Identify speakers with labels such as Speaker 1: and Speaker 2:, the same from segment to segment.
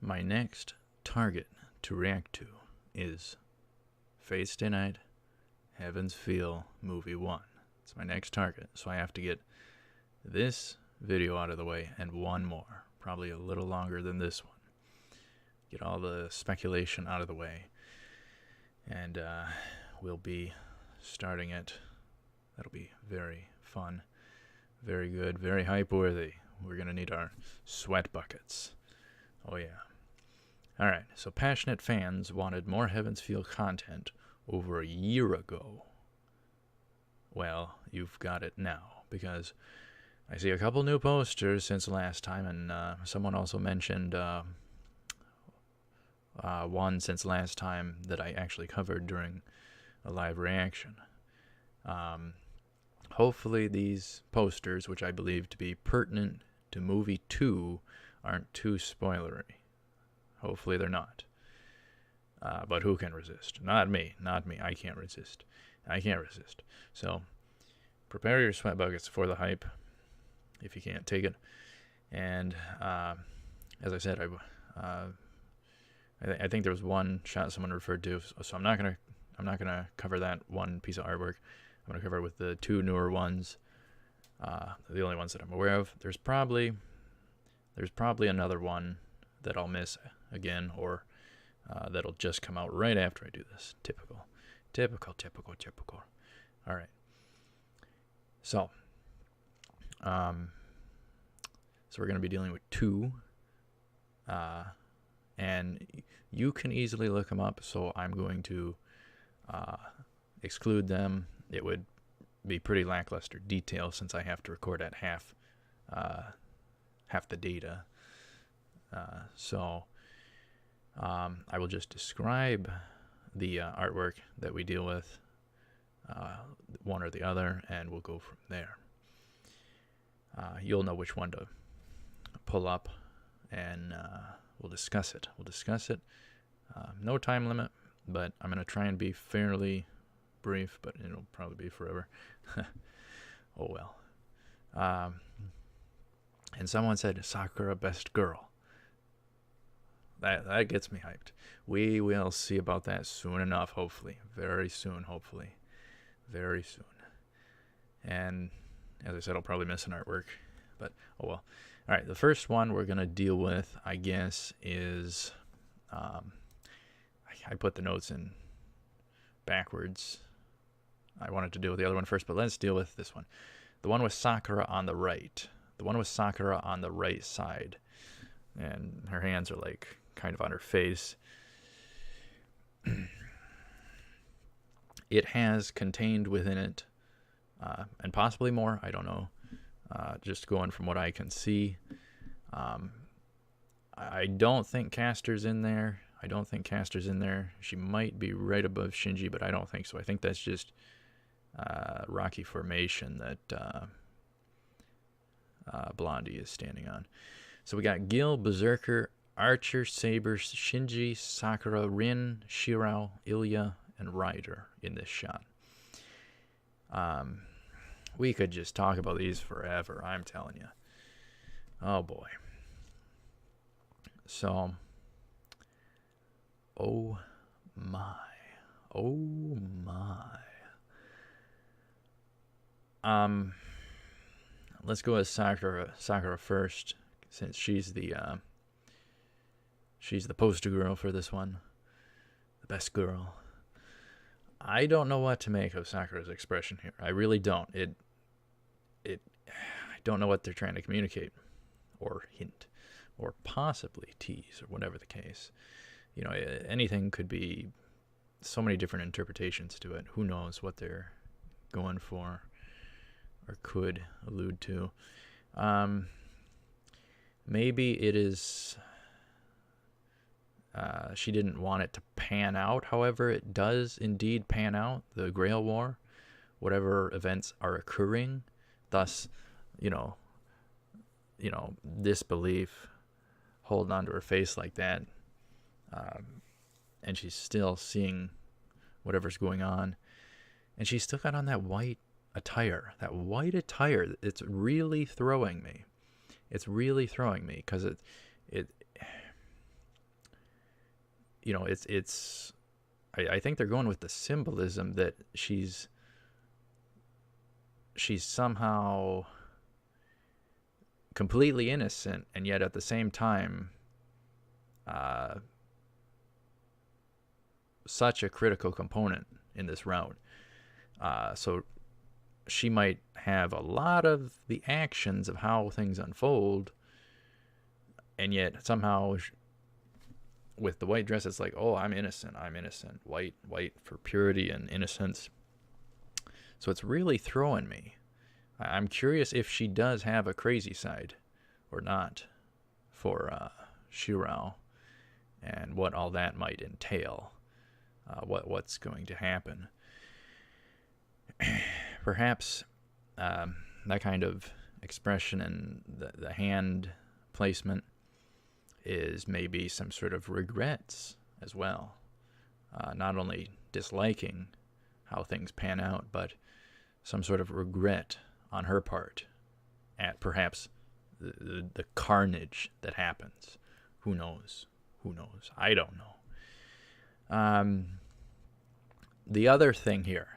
Speaker 1: My next target to react to is Fate Stay Night, Heaven's Feel Movie 1. It's my next target, so I have to get this video out of the way and one more, probably a little longer than this one. Get all the speculation out of the way, and we'll be starting it. That'll be very fun, very good, very hype-worthy. We're going to need our sweat buckets. Oh yeah. Alright, so passionate fans wanted more Heaven's Feel content over a year ago. Well, you've got it now, because I see a couple new posters since last time, and someone also mentioned one since last time that I actually covered during a live reaction. Hopefully these posters, which I believe to be pertinent to movie 2, aren't too spoilery. Hopefully they're not. But who can resist? Not me. Not me. I can't resist. I can't resist. So, prepare your sweat buckets for the hype, if you can't take it. And, as I said, I think there was one shot someone referred to, so I'm not gonna cover that one piece of artwork. I'm gonna cover it with the two newer ones, the only ones that I'm aware of. There's probably another one that I'll miss again, or that'll just come out right after I do this. Typical. All right. So we're gonna be dealing with two, and you can easily look them up. So I'm going to exclude them. It would be pretty lackluster detail since I have to record at half the data. So I will just describe the artwork that we deal with, one or the other, and we'll go from there. You'll know which one to pull up, and we'll discuss it. No time limit, but I'm going to try and be fairly brief, but it'll probably be forever. Oh well. And someone said, Sakura best girl. That gets me hyped. We will see about that soon enough, hopefully. Very soon, hopefully. Very soon. And as I said, I'll probably miss an artwork, but oh well. All right, the first one we're going to deal with, I guess, is... I put the notes in backwards. I wanted to deal with the other one first, but let's deal with this one. The one with Sakura on the right. The one with Sakura on the right side. And her hands are like kind of on her face. It has contained within it, and possibly more, I don't know, just going from what I can see. I don't think Caster's in there. She might be right above Shinji, but I don't think so. I think that's just rocky formation that Blondie is standing on. So we got Gil, Berserker, Archer, Saber, Shinji, Sakura, Rin, Shirao, Ilya, and Ryder in this shot. We could just talk about these forever, I'm telling you. Oh boy. So, oh my. Let's go with Sakura first, since she's the poster girl for this one, the best girl. I don't know what to make of Sakura's expression here. I really don't. I don't know what they're trying to communicate, or hint, or possibly tease, or whatever the case. You know, anything could be. So many different interpretations to it. Who knows what they're going for, or could allude to. Maybe it is she didn't want it to pan out. However, it does indeed pan out. The Grail War, whatever events are occurring, thus, disbelief, holding onto her face like that, and she's still seeing whatever's going on, and she's still got on that white attire. It's really throwing me. Because it's. I think they're going with the symbolism that she's somehow completely innocent, and yet at the same time, such a critical component in this route. So she might have a lot of the actions of how things unfold, and yet somehow with the white dress, it's like, oh, I'm innocent. White for purity and innocence. So it's really throwing me. I'm curious if she does have a crazy side or not for Shirao, and what all that might entail. What's going to happen. Perhaps that kind of expression and the hand placement is maybe some sort of regrets as well. Not only disliking how things pan out, but some sort of regret on her part at perhaps the carnage that happens. Who knows? I don't know. The other thing here.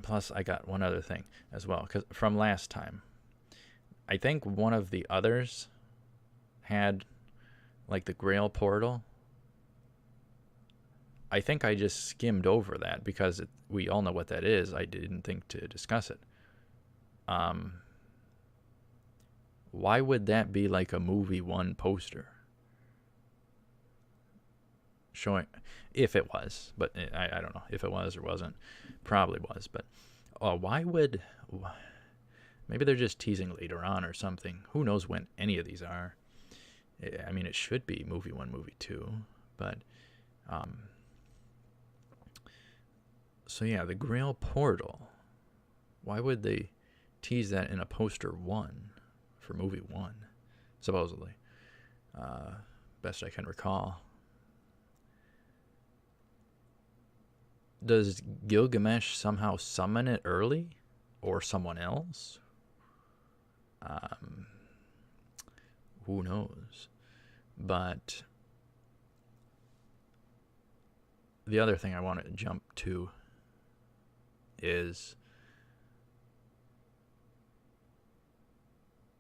Speaker 1: Plus, I got one other thing as well, 'cause from last time, I think one of the others had like the Grail portal. I think I just skimmed over that because we all know what that is. I didn't think to discuss it. Why would that be like a movie 1 poster? Showing, if it was, but I don't know if it was or wasn't. Probably was, but why would, maybe they're just teasing later on or something. Who knows when any of these are. I mean, it should be movie 1, movie 2, but so yeah, the Grail portal. Why would they tease that in a poster 1 for movie 1, supposedly? Best I can recall. Does Gilgamesh somehow summon it early, or someone else? Who knows? But the other thing I want to jump to is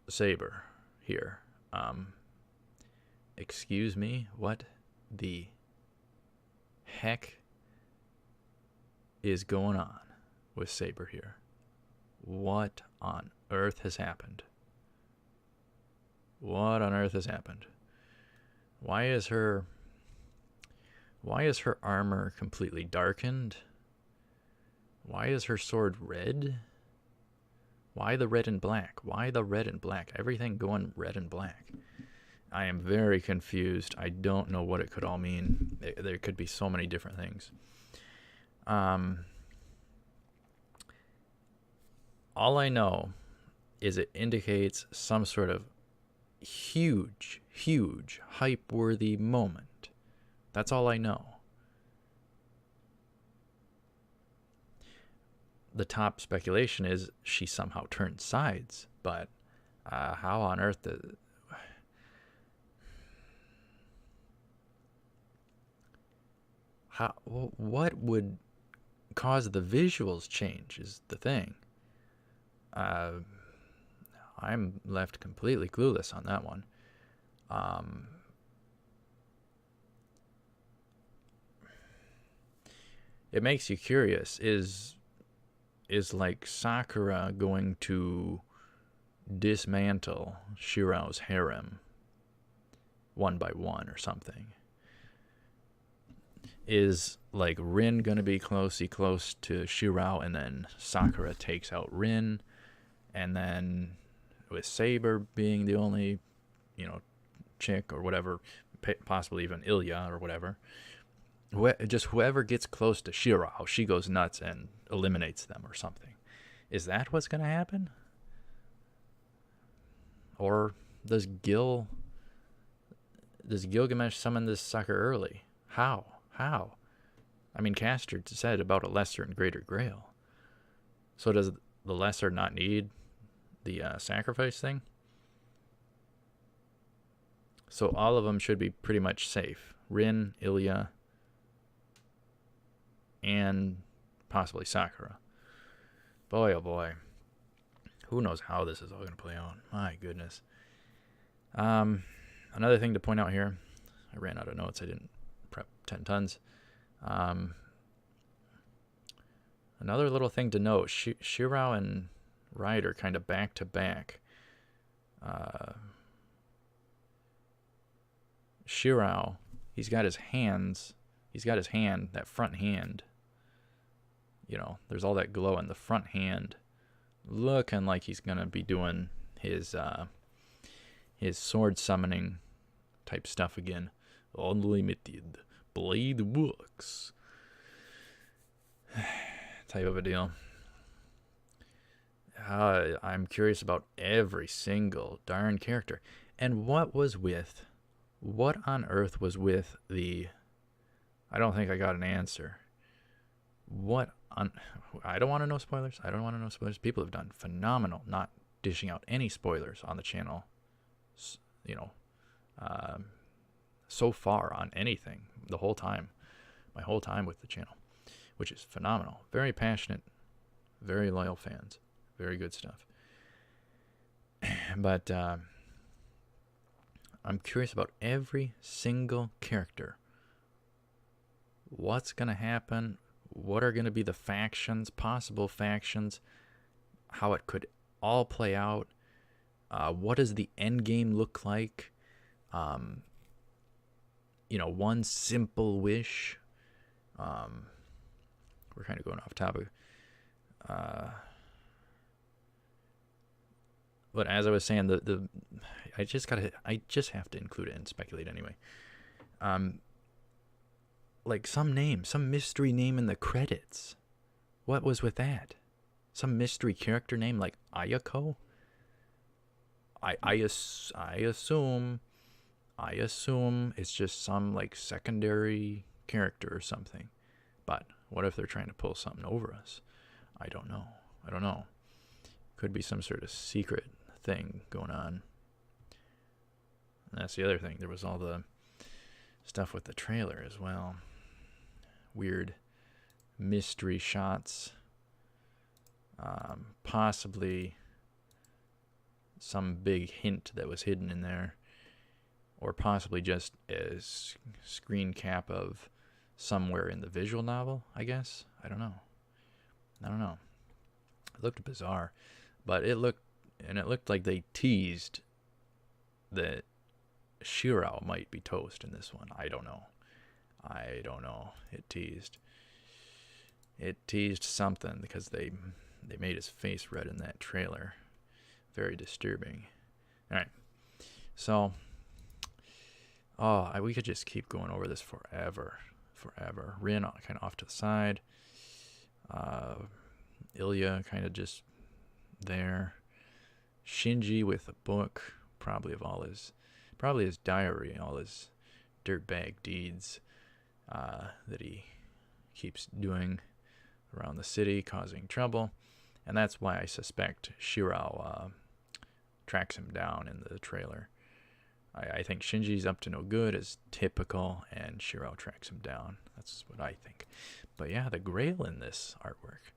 Speaker 1: Saber here. Excuse me, what the heck is going on with Saber here? What on earth has happened? Why is her armor completely darkened? Why is her sword red? Why the red and black? Everything going red and black. I am very confused. I don't know what it could all mean. There could be so many different things. All I know is it indicates some sort of huge hype-worthy moment. That's all I know. The top speculation is she somehow turned sides, but how on earth what would cause the visuals change is the thing. I'm left completely clueless on that one. It makes you curious. Is like Sakura going to dismantle Shirao's harem 1 by 1 or something? Is like Rin going to be close to Shirao, and then Sakura takes out Rin, and then with Saber being the only, chick or whatever, possibly even Ilya or whatever, just whoever gets close to Shirao, she goes nuts and eliminates them or something. Is that what's going to happen? Or does Gilgamesh summon this sucker early? How? I mean, Castor said about a lesser and greater grail. So does the lesser not need the sacrifice thing? So all of them should be pretty much safe. Rin, Ilya, and possibly Sakura. Boy, oh boy. Who knows how this is all going to play out. My goodness. Another thing to point out here. I ran out of notes. I didn't prep 10 tons. Another little thing to note. Shirao and Ride are kind of back to back. Shirao, he's got his hand, that front hand. You know, there's all that glow in the front hand, looking like he's gonna be doing his sword summoning type stuff again. Unlimited blade works type of a deal. I'm curious about every single darn character. And what on earth was with the... I don't think I got an answer. I don't want to know spoilers. People have done phenomenal not dishing out any spoilers on the channel, so far on anything my whole time with the channel, which is phenomenal. Very passionate, very loyal fans. Very good stuff. But I'm curious about every single character. What's going to happen? What are going to be the factions, possible factions? How it could all play out? What does the end game look like? One simple wish. We're kind of going off topic. But as I was saying, I just have to include it and speculate anyway. Like some mystery name in the credits. What was with that? Some mystery character name like Ayako? I assume it's just some like secondary character or something. But what if they're trying to pull something over us? I don't know. Could be some sort of secret thing going on. And that's the other thing. There was all the stuff with the trailer as well. Weird mystery shots. Possibly some big hint that was hidden in there. Or possibly just a screen cap of somewhere in the visual novel, I guess. I don't know. It looked bizarre. But it looked like they teased that Shirao might be toast in this one. I don't know. It teased something because they made his face red in that trailer. Very disturbing. All right. So, we could just keep going over this forever. Rin kind of off to the side. Ilya kind of just there. Shinji with a book, probably his diary, all his dirtbag deeds that he keeps doing around the city, causing trouble. And that's why I suspect Shirao tracks him down in the trailer. I think Shinji's up to no good as typical, and Shirao tracks him down. That's what I think. But yeah, the grail in this artwork.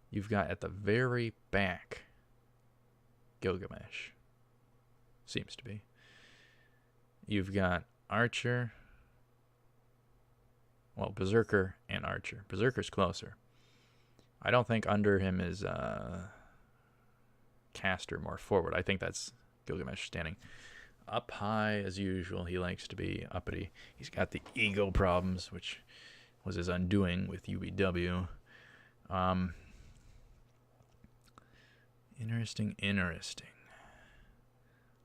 Speaker 1: You've got at the very back Gilgamesh. Seems to be. You've got Archer. Well, Berserker and Archer. Berserker's closer. I don't think under him is Caster more forward. I think that's Gilgamesh standing up high as usual. He likes to be uppity. He's got the ego problems, which was his undoing with UBW. Interesting.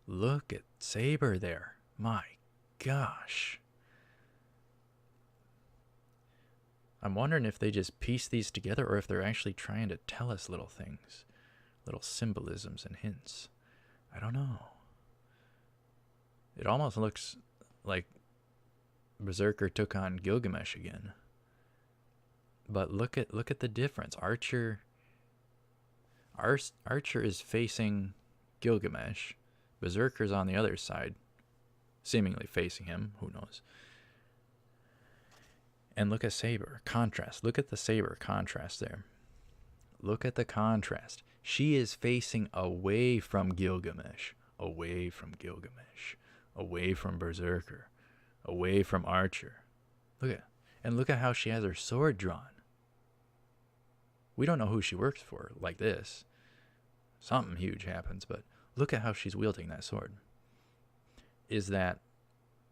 Speaker 1: Look at Saber there. My gosh. I'm wondering if they just piece these together or if they're actually trying to tell us little things, little symbolisms and hints. I don't know. It almost looks like Berserker took on Gilgamesh again. But look at the difference. Archer is facing Gilgamesh. Berserker's on the other side, seemingly facing him. Who knows? And look at Saber. Contrast. Look at the Saber contrast there. Look at the contrast. She is facing away from Gilgamesh. Away from Gilgamesh. Away from Berserker. Away from Archer. Look at how she has her sword drawn. We don't know who she works for like this. Something huge happens, but look at how she's wielding that sword. Is that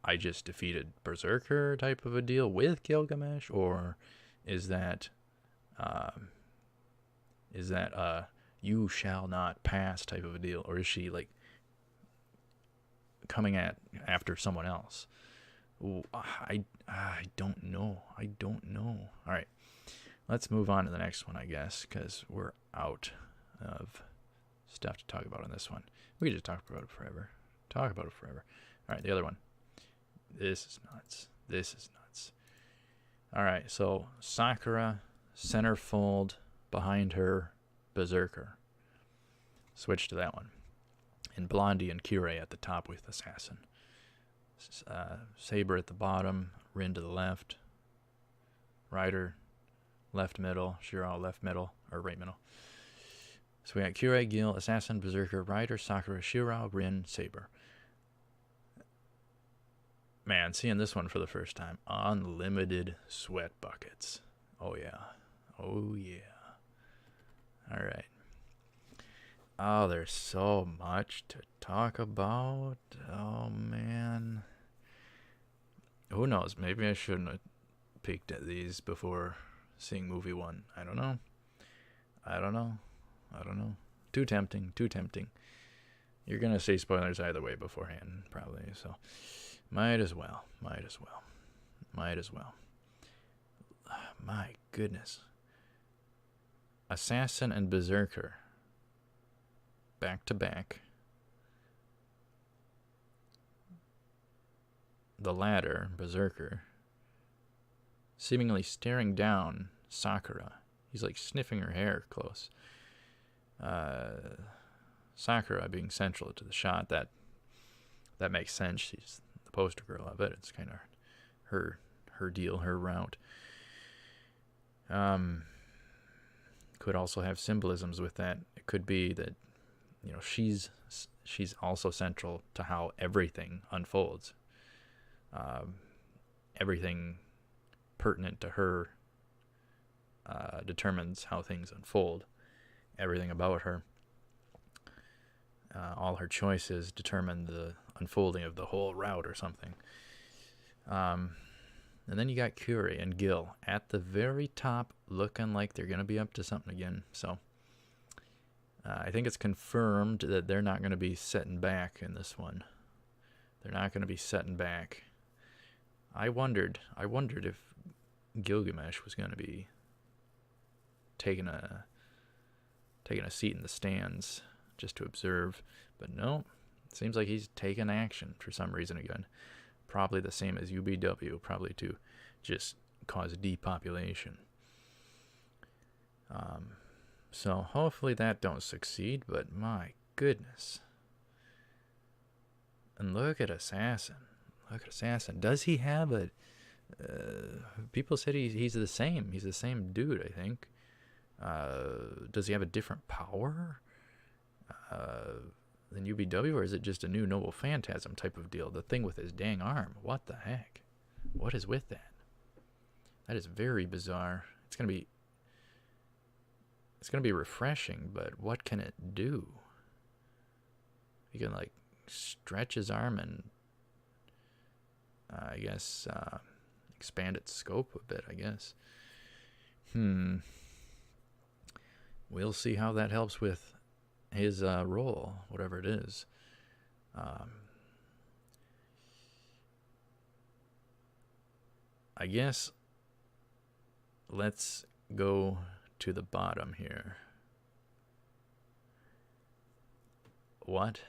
Speaker 1: I just defeated Berserker type of a deal with Gilgamesh, or is that you shall not pass type of a deal, or is she like coming after someone else? Ooh, I don't know. All right, let's move on to the next one, I guess, because we're out of stuff to talk about on this one. We could just talk about it forever. All right, the other one. This is nuts. All right, so Sakura, centerfold behind her, Berserker. Switch to that one. And Blondie and Kirei at the top with Assassin. Saber at the bottom, Rin to the left. Rider, left middle. Shirao, left middle, or right middle. So we got Kirei, Gil, Assassin, Berserker, Rider, Sakura, Shirao, Rin, Saber. Man, seeing this one for the first time. Unlimited sweat buckets. Oh, yeah. All right. Oh, there's so much to talk about. Oh, man. Who knows? Maybe I shouldn't have peeked at these before seeing movie one. I don't know. Too tempting. You're going to see spoilers either way beforehand, probably, so... Might as well. My goodness. Assassin and Berserker. Back to back. The latter, Berserker, seemingly staring down Sakura. He's like sniffing her hair close. Sakura being central to the shot. That makes sense. She's the poster girl of it. It's kind of her deal, her route. Could also have symbolisms with that. It could be that, you know, she's also central to how everything unfolds. Everything pertinent to her determines how things unfold. Everything about her, all her choices determine the unfolding of the whole route or something. And then you got Curie and Gil at the very top, looking like they're going to be up to something again. So I think it's confirmed that they're not going to be setting back in this one. They're not going to be setting back. I wondered if Gilgamesh was going to be taking a seat in the stands just to observe, but no, it seems like he's taking action for some reason again. Probably the same as UBW, probably to just cause depopulation. So hopefully that don't succeed, but my goodness. And look at Assassin. Does he have a... people said he's the same. He's the same dude, I think. Does he have a different power than UBW, or is it just a new Noble Phantasm type of deal? The thing with his dang arm. What the heck? What is with that? That is very bizarre. It's gonna be refreshing, but what can it do? You can like stretch his arm and I guess expand its scope a bit, I guess. We'll see how that helps with his role, whatever it is. I guess let's go to the bottom here. What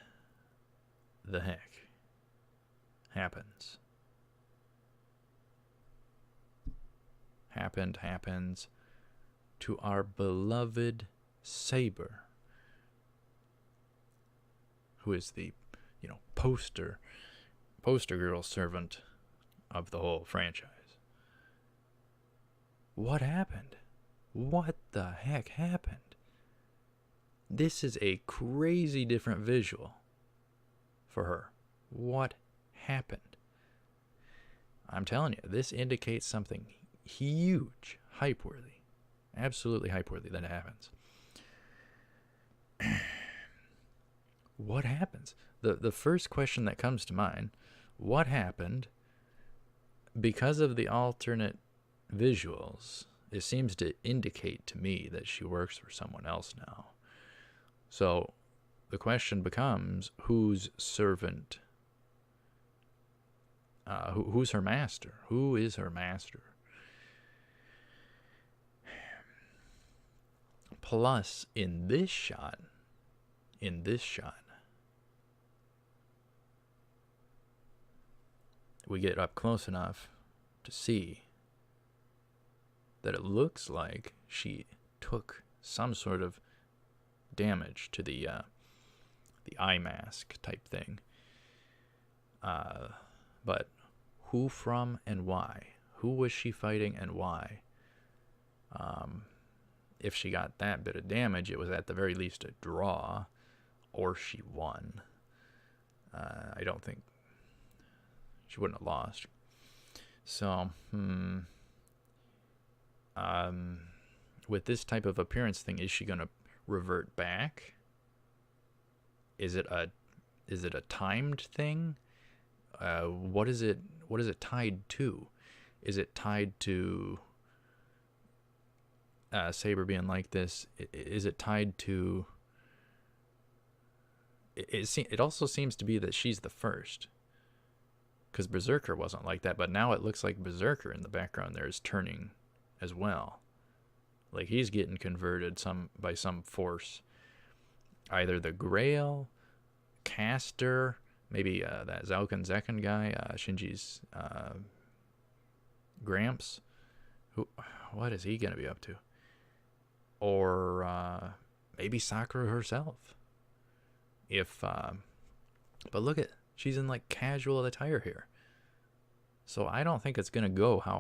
Speaker 1: the heck happens? Happens to our beloved Saber, who is the, poster poster girl servant of the whole franchise. What happened? What the heck happened? This is a crazy different visual for her. What happened? I'm telling you, this indicates something huge, hype-worthy, absolutely hype-worthy that happens. What happens? The first question that comes to mind, what happened? Because of the alternate visuals, it seems to indicate to me that she works for someone else now. So the question becomes, whose servant? Who's her master? Who is her master? Plus, in this shot, we get up close enough to see that it looks like she took some sort of damage to the eye mask type thing. But who from and why? Who was she fighting and why? If she got that bit of damage, it was at the very least a draw, or she won. I don't think she wouldn't have lost. So, with this type of appearance thing, is she going to revert back? Is it a timed thing? What is it tied to? Is it tied to Saber being like this? Is it tied to... It also seems to be that she's the first, because Berserker wasn't like that, but now it looks like Berserker in the background there is turning as well. Like he's getting converted by some force. Either the Grail, Caster, maybe that Zauken Zekken guy, Shinji's Gramps. What is he going to be up to? Or maybe Sakura herself. But look at, she's in like casual attire here. So I don't think it's going to go how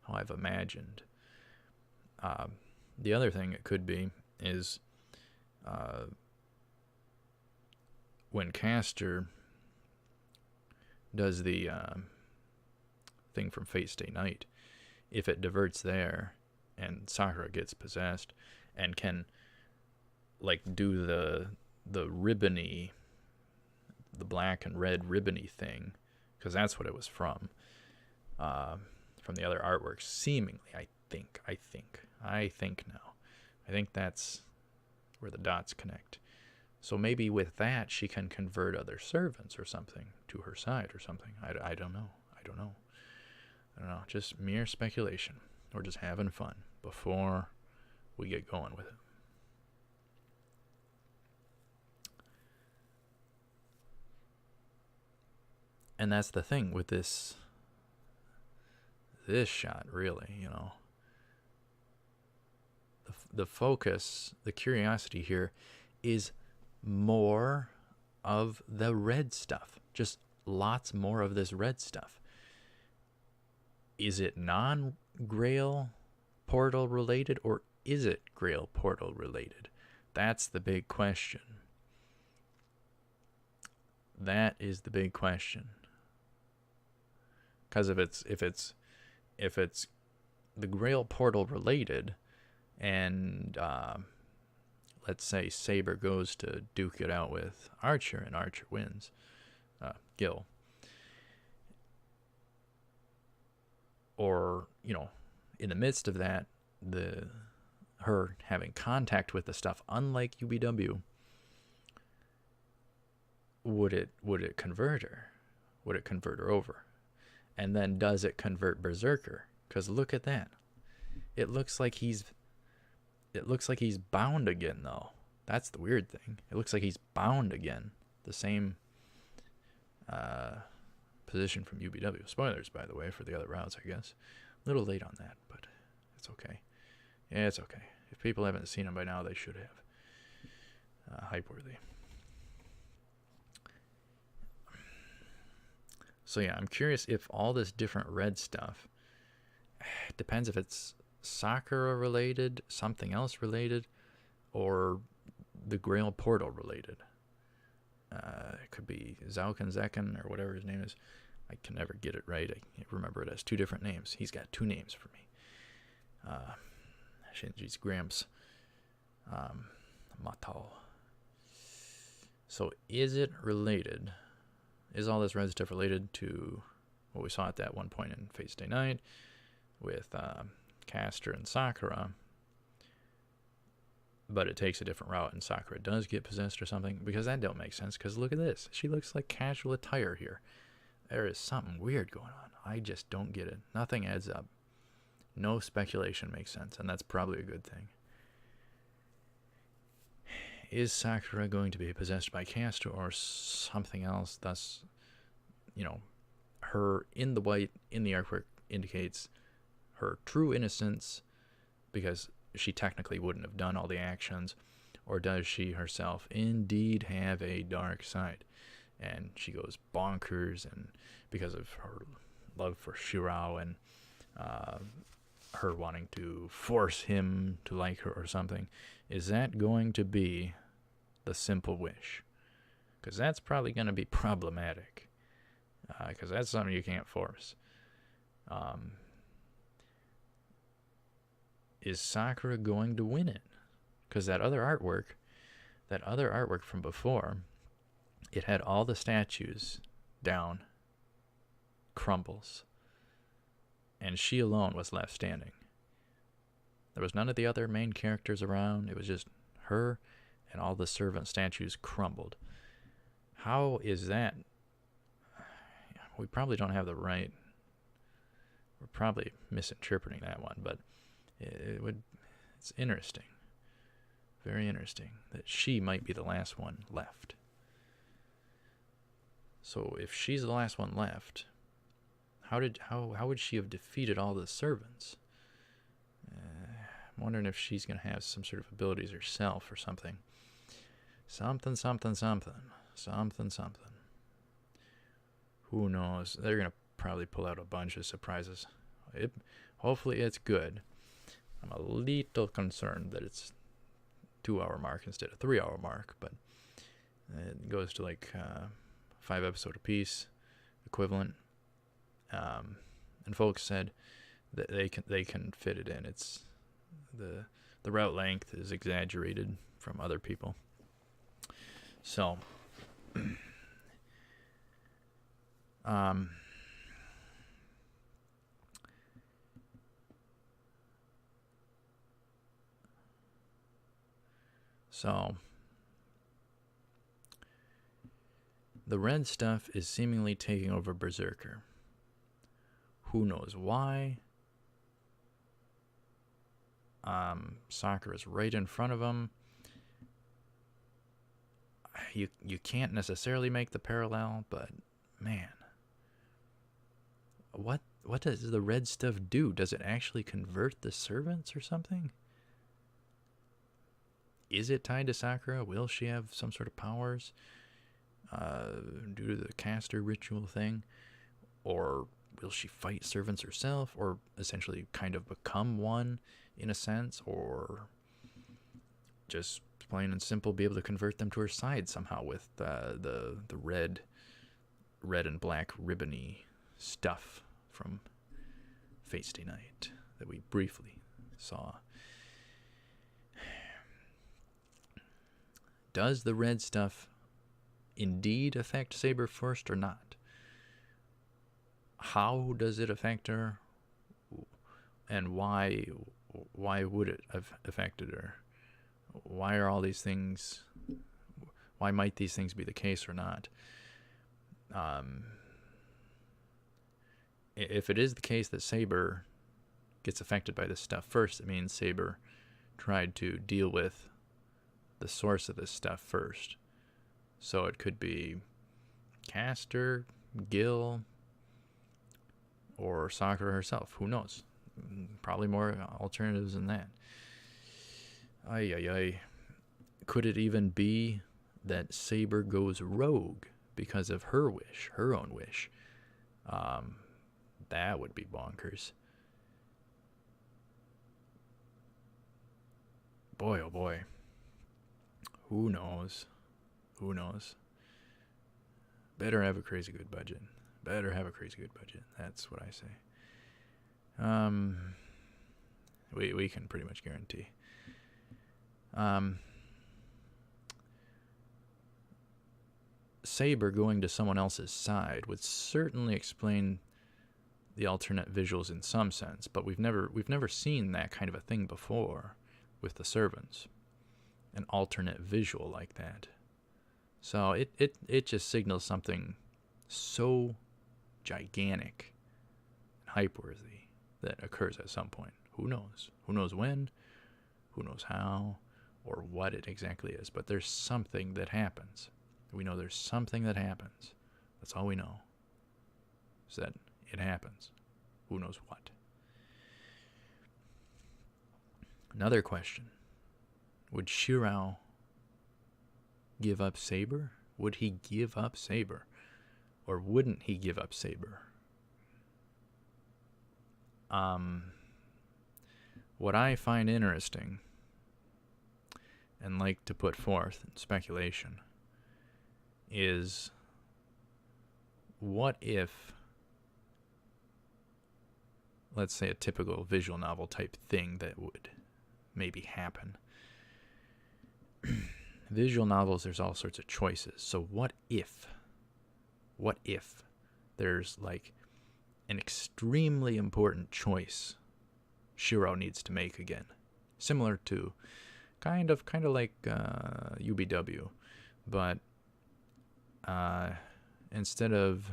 Speaker 1: I've imagined. The other thing it could be is when Caster does the thing from Fate Stay Night, if it diverts there and Sakura gets possessed and can like do the ribbony, the black and red ribbony thing, because that's what it was from the other artworks, seemingly. I think now. I think that's where the dots connect. So maybe with that, she can convert other servants or something to her side or something. I don't know. Just mere speculation. We're just having fun before we get going with it. And that's the thing with this shot, really, you know. The focus, the curiosity here is more of the red stuff. Just lots more of this red stuff. Is it non-Grail portal related, or is it Grail portal related? That's the big question. That is the big question. Because if it's the Grail portal related, and let's say Saber goes to duke it out with Archer, and Archer wins, Gil, or you know, in the midst of that, her having contact with the stuff, unlike UBW, would it convert her? Would it convert her over? And then does it convert Berserker? Because look at that. It looks like he's bound again, though. That's the weird thing. It looks like he's bound again. The same position from UBW. Spoilers, by the way, for the other routes, I guess. A little late on that, but it's okay. Yeah, it's okay. If people haven't seen him by now, they should have. Hype-worthy. So yeah, I'm curious if all this different red stuff, it depends if it's Sakura related, something else related, or the Grail Portal related. It could be Zauken Zekken or whatever his name is. I can never get it right. I remember it as two different names. He's got two names for me. Shinji's Gramps. Matao. So is it related? Is all this red stuff related to what we saw at that one point in Fate Stay Night with Caster and Sakura? But it takes a different route and Sakura does get possessed or something? Because that don't make sense, because look at this. She looks like casual attire here. There is something weird going on. I just don't get it. Nothing adds up. No speculation makes sense, and that's probably a good thing. Is Sakura going to be possessed by Caster or something else? Thus, her in the white in the artwork indicates her true innocence because she technically wouldn't have done all the actions. Or does she herself indeed have a dark side? And she goes bonkers and because of her love for Shirao and her wanting to force him to like her or something. Is that going to be the simple wish? Because that's probably going to be problematic. Because that's something you can't force. Is Sakura going to win it? Because that other artwork from before, it had all the statues down, crumbles, and she alone was left standing. There was none of the other main characters around. It was just her, and all the servant statues crumbled. How is that? We probably don't have the right. We're probably misinterpreting that one, but it's interesting. Very interesting that she might be the last one left. So if she's the last one left, how would she have defeated all the servants? I'm wondering if she's going to have some sort of abilities herself or something. Something. Who knows? They're going to probably pull out a bunch of surprises. Hopefully it's good. I'm a little concerned that it's 2-hour mark instead of 3-hour mark, but it goes to like 5 episode apiece equivalent. And folks said that they can fit it in. It's the route length is exaggerated from other people. So So the red stuff is seemingly taking over Berserker. Who knows why? Sakura's right in front of him. You can't necessarily make the parallel, but man, what does the red stuff do? Does it actually convert the servants or something? Is it tied to Sakura? Will she have some sort of powers due to the caster ritual thing? Or will she fight servants herself? Or essentially kind of become one in a sense? Or just plain and simple be able to convert them to her side somehow with the red and black ribbony stuff from Fate Stay Night that we briefly saw. Does the red stuff indeed affect Saber first or not? How does it affect her? And why would it have affected her? Why are all these things... Why might these things be the case or not? If it is the case that Saber gets affected by this stuff first, it means Saber tried to deal with the source of this stuff first. So it could be Caster, Gil, or Sakura herself. Who knows? Probably more alternatives than that. Could it even be that Saber goes rogue because of her wish, her own wish? That would be bonkers. Boy, oh boy. Who knows? Who knows? Better have a crazy good budget. Better have a crazy good budget. That's what I say. We can pretty much guarantee. Saber going to someone else's side would certainly explain the alternate visuals in some sense, but we've never seen that kind of a thing before with the servants. An alternate visual like that. So it just signals something so gigantic and hype-worthy that occurs at some point. Who knows? Who knows when? Who knows how? Or what it exactly is. But there's something that happens. We know there's something that happens. That's all we know. Is that it happens. Who knows what? Another question. Would Shirao give up Saber? Would he give up Saber? Or wouldn't he give up Saber? What I find interesting and like to put forth in speculation is, what if, let's say, a typical visual novel type thing that would maybe happen. Visual novels, there's all sorts of choices. So what if there's like an extremely important choice Shiro needs to make again? Similar to kind of like UBW, but instead of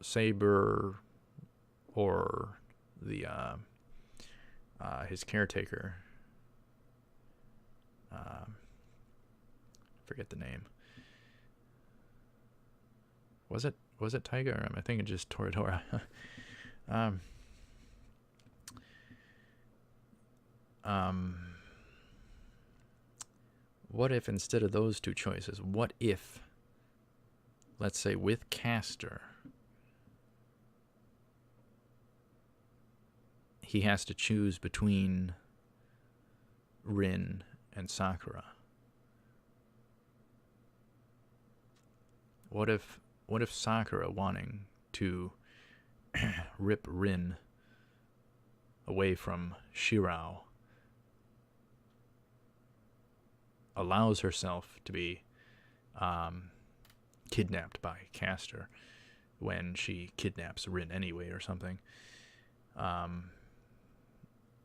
Speaker 1: Saber or the his caretaker, forget the name. Was it Taiga, or am I thinking just Toradora? What if instead of those two choices, what if, let's say with Castor, he has to choose between Rin and Sakura? What if Sakura wanting to rip Rin away from Shirao allows herself to be kidnapped by Castor when she kidnaps Rin anyway or something.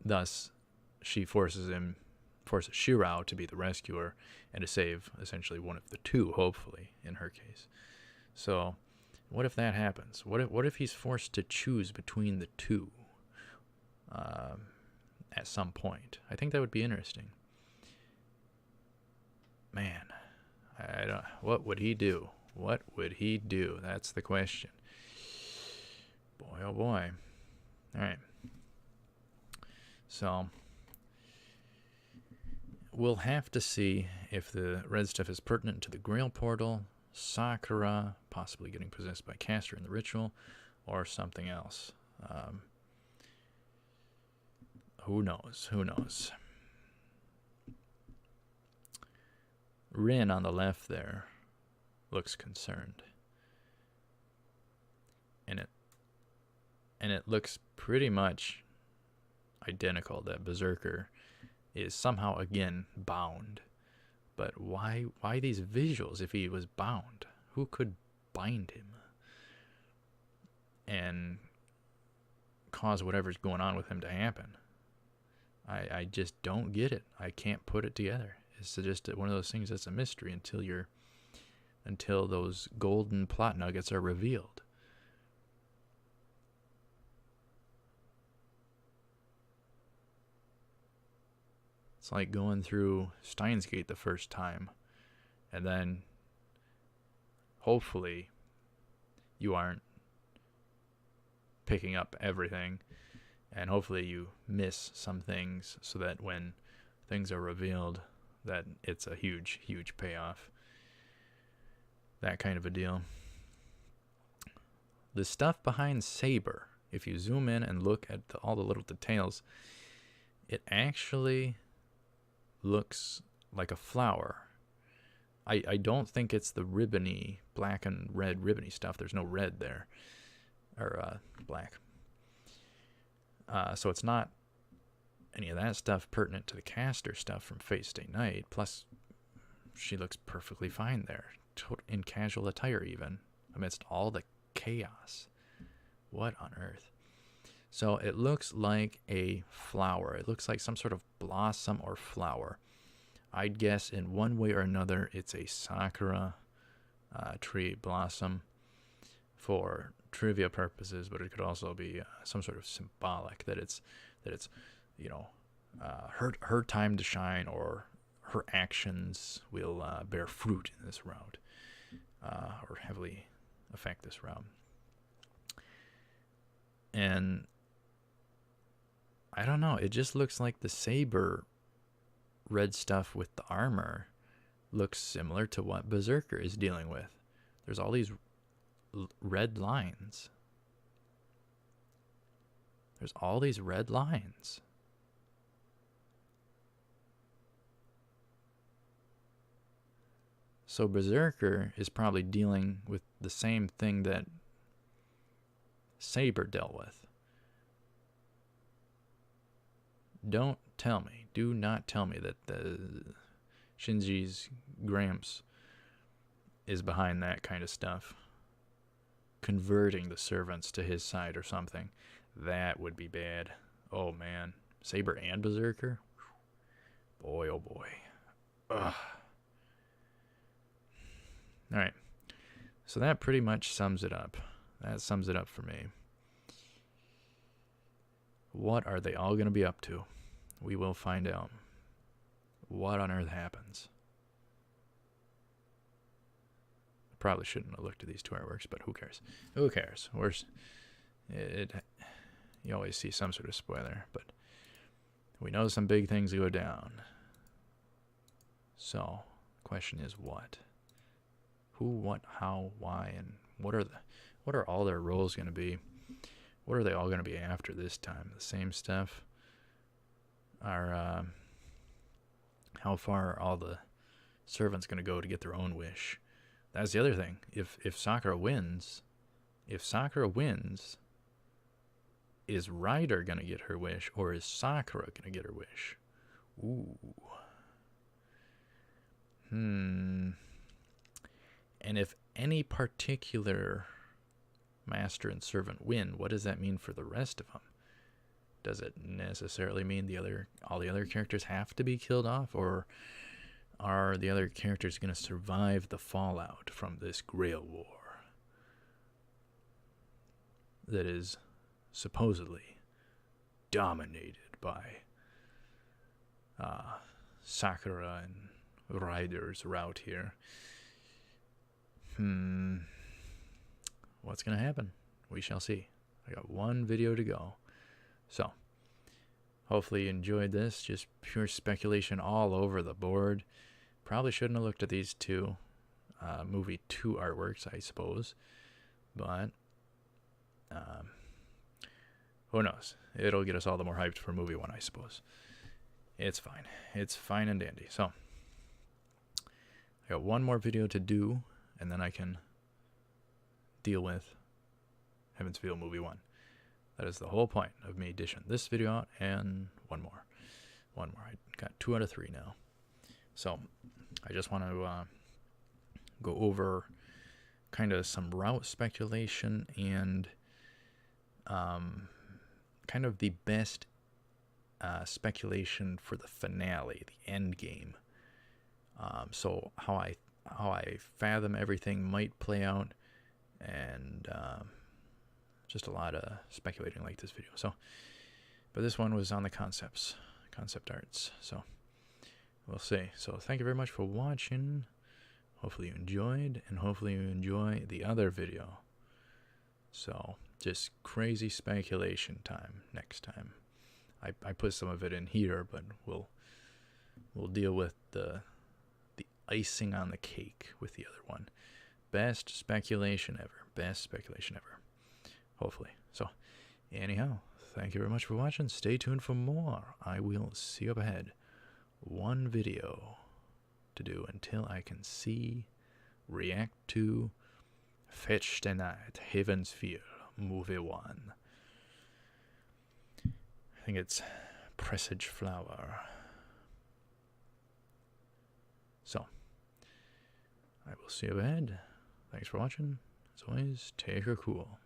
Speaker 1: Thus, she forces Shirao to be the rescuer and to save essentially one of the two, hopefully, in her case. So, what if that happens? What if he's forced to choose between the two at some point? I think that would be interesting. Man, I don't. What would he do? What would he do? That's the question. Boy, oh boy. All right. So, we'll have to see if the red stuff is pertinent to the Grail portal, Sakura possibly getting possessed by Castor in the ritual, or something else. Who knows? Who knows? Rin on the left there looks concerned. And it looks pretty much identical that Berserker is somehow again bound. But why these visuals if he was bound? Who could bind him and cause whatever's going on with him to happen? I just don't get it. I can't put it together. It's just one of those things that's a mystery until those golden plot nuggets are revealed. It's like going through Steins Gate the first time, and then hopefully you aren't picking up everything, and hopefully you miss some things so that when things are revealed, that it's a huge, huge payoff. that kind of a deal. The stuff behind Saber, if you zoom in and look at all the little details, it actually looks like a flower. I don't think it's the ribbony, black and red ribbony stuff. There's no red there, or black. So it's not any of that stuff pertinent to the caster stuff from Fate Stay Night. Plus, she looks perfectly fine there, in casual attire even, amidst all the chaos. What on earth? So it looks like a flower. It looks like some sort of blossom or flower. I'd guess in one way or another it's a sakura tree blossom for trivia purposes, but it could also be some sort of symbolic that it's you know, her time to shine, or her actions will bear fruit in this route, or heavily affect this route. And I don't know, it just looks like the Saber red stuff with the armor looks similar to what Berserker is dealing with. There's all these red lines. There's all these red lines. So Berserker is probably dealing with the same thing that Saber dealt with. Don't tell me, do not tell me that the Shinji's Gramps is behind that kind of stuff. Converting the servants to his side or something. That would be bad. Oh man. Saber and Berserker? Boy, oh boy. Ugh. Alright. So that pretty much sums it up. That sums it up for me. What are they all going to be up to? We will find out. What on earth happens? Probably shouldn't have looked at these two artworks, but who cares? Who cares? You always see some sort of spoiler, but we know some big things go down. So, the question is what? Who, what, how, why, and what are all their roles going to be? What are they all going to be after this time? The same stuff? How far are all the servants going to go to get their own wish? That's the other thing. If Sakura wins, is Ryder going to get her wish, or is Sakura going to get her wish? Ooh. And if any particular master and servant win, what does that mean for the rest of them? Does it necessarily mean all the other characters have to be killed off, or are the other characters going to survive the fallout from this Grail War that is supposedly dominated by Sakura and Ryder's route here? What's going to happen? We shall see. I got one video to go. So, hopefully you enjoyed this. Just pure speculation all over the board. Probably shouldn't have looked at these two movie 2 artworks, I suppose. But, who knows? It'll get us all the more hyped for movie 1, I suppose. It's fine. It's fine and dandy. So, I got one more video to do, and then I can deal with Heaven's Feel movie 1. That is the whole point of me dishing this video out, and one more. I got 2 out of 3 now. So, I just want to go over kind of some route speculation and kind of the best speculation for the finale, the end game. So how I fathom everything might play out, and just a lot of speculating like this video. So, but this one was on the concept arts. So we'll see. So thank you very much for watching. Hopefully you enjoyed, and hopefully you enjoy the other video. So just crazy speculation time next time. I put some of it in here, but we'll deal with the icing on the cake with the other one. best speculation ever. Best speculation ever. Hopefully. So, anyhow, thank you very much for watching. Stay tuned for more. I will see you up ahead. One video to do until I can see, react to Fetch the Night, Heaven's Feel, Movie 1. I think it's Presage Flower. So, I will see you ahead. Thanks for watching. As always, take her cool.